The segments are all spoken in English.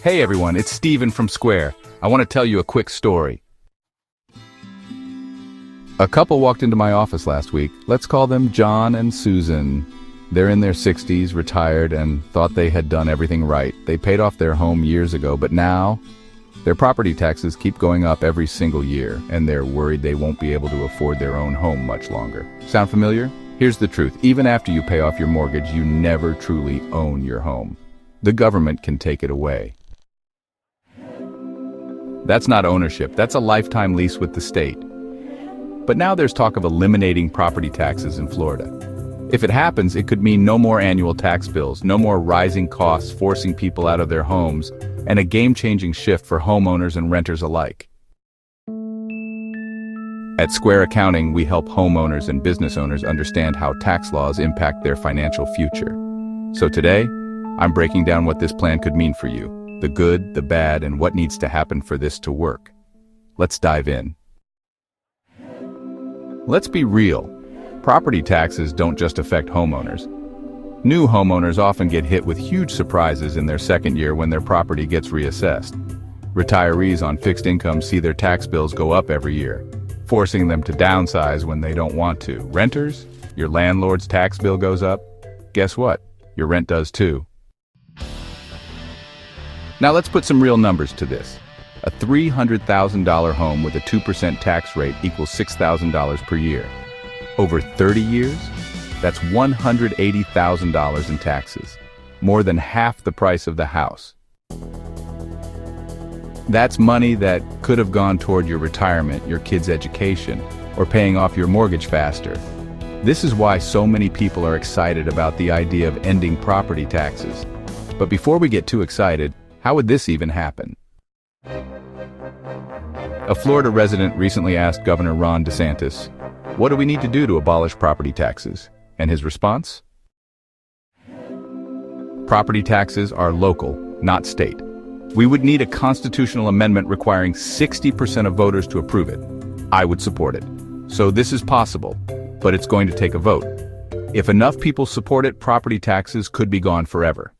Hey everyone, it's Steven from Square. I want to tell you a quick story. A couple walked into my office last week. Let's call them John and Susan. They're in their 60s, retired, and thought they had done everything right. They paid off their home years ago, but now their property taxes keep going up every single year, and they're worried they won't be able to afford their own home much longer. Sound familiar? Here's the truth. Even after you pay off your mortgage, you never truly own your home. The government can take it away. That's not ownership. That's a lifetime lease with the state. But now there's talk of eliminating property taxes in Florida. If it happens, it could mean no more annual tax bills, no more rising costs forcing people out of their homes, and a game-changing shift for homeowners and renters alike. At Square Accounting, we help homeowners and business owners understand how tax laws impact their financial future. So today, I'm breaking down what this plan could mean for you, the good, the bad, and what needs to happen for this to work. Let's dive in. Let's be real. Property taxes don't just affect homeowners. New homeowners often get hit with huge surprises in their second year when their property gets reassessed. Retirees on fixed incomes see their tax bills go up every year, forcing them to downsize when they don't want to. Renters, your landlord's tax bill goes up. Guess what? Your rent does too. Now let's put some real numbers to this. A $300,000 home with a 2% tax rate equals $6,000 per year. Over 30 years, that's $180,000 in taxes, more than half the price of the house. That's money that could have gone toward your retirement, your kids' education, or paying off your mortgage faster. This is why so many people are excited about the idea of ending property taxes. But before we get too excited, how would this even happen? A Florida resident recently asked Governor Ron DeSantis, "What do we need to do to abolish property taxes?" And his response? Property taxes are local, not state. We would need a constitutional amendment requiring 60% of voters to approve it. I would support it. So this is possible, but it's going to take a vote. If enough people support it, property taxes could be gone forever.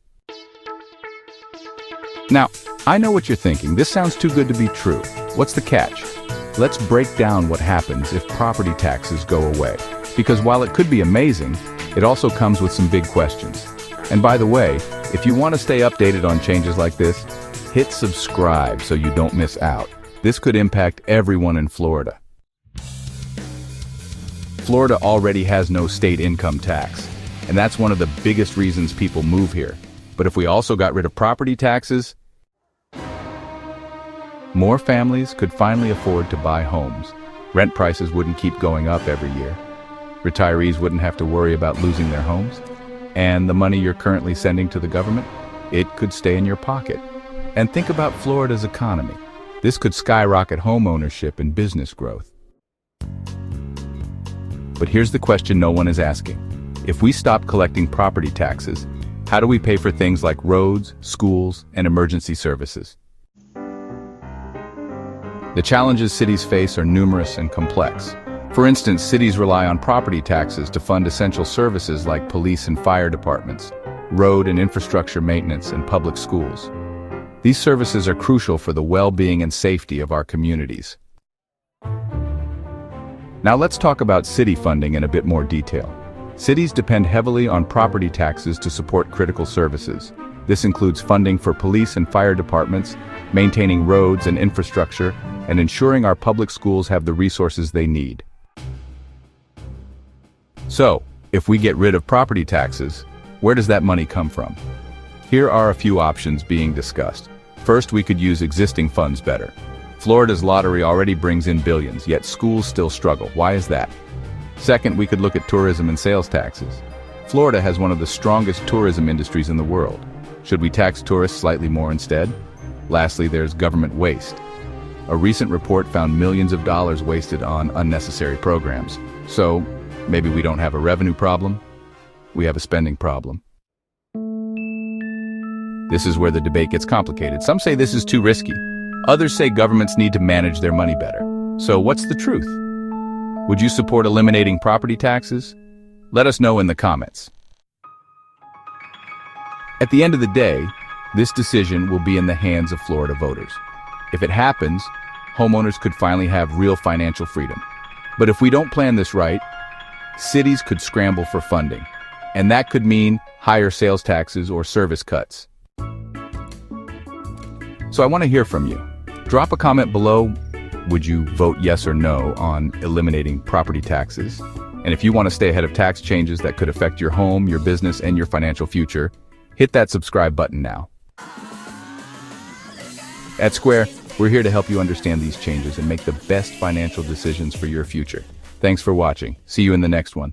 Now, I know what you're thinking. This sounds too good to be true. What's the catch? Let's break down what happens if property taxes go away. Because while it could be amazing, it also comes with some big questions. And by the way, if you want to stay updated on changes like this, hit subscribe so you don't miss out. This could impact everyone in Florida. Florida already has no state income tax, and that's one of the biggest reasons people move here. But if we also got rid of property taxes, more families could finally afford to buy homes. Rent prices wouldn't keep going up every year. Retirees wouldn't have to worry about losing their homes. And the money you're currently sending to the government, it could stay in your pocket. And think about Florida's economy. This could skyrocket home ownership and business growth. But here's the question no one is asking. If we stop collecting property taxes, how do we pay for things like roads, schools, and emergency services? The challenges cities face are numerous and complex. For instance, cities rely on property taxes to fund essential services like police and fire departments, road and infrastructure maintenance, and public schools. These services are crucial for the well-being and safety of our communities. Now let's talk about city funding in a bit more detail. Cities depend heavily on property taxes to support critical services. This includes funding for police and fire departments, maintaining roads and infrastructure, and ensuring our public schools have the resources they need. So, if we get rid of property taxes, where does that money come from? Here are a few options being discussed. First, we could use existing funds better. Florida's lottery already brings in billions, yet schools still struggle. Why is that? Second, we could look at tourism and sales taxes. Florida has one of the strongest tourism industries in the world. Should we tax tourists slightly more instead? Lastly, there's government waste. A recent report found millions of dollars wasted on unnecessary programs. So, maybe we don't have a revenue problem, we have a spending problem. This is where the debate gets complicated. Some say this is too risky. Others say governments need to manage their money better. So what's the truth? Would you support eliminating property taxes? Let us know in the comments. At the end of the day, This decision will be in the hands of Florida voters. If it happens, homeowners could finally have real financial freedom. But if we don't plan this right, cities could scramble for funding, and that could mean higher sales taxes or service cuts. So I want to hear from you. Drop a comment below. Would you vote yes or no on eliminating property taxes? And if you want to stay ahead of tax changes that could affect your home, your business, and your financial future, hit that subscribe button now. At Square, we're here to help you understand these changes and make the best financial decisions for your future. Thanks for watching. See you in the next one.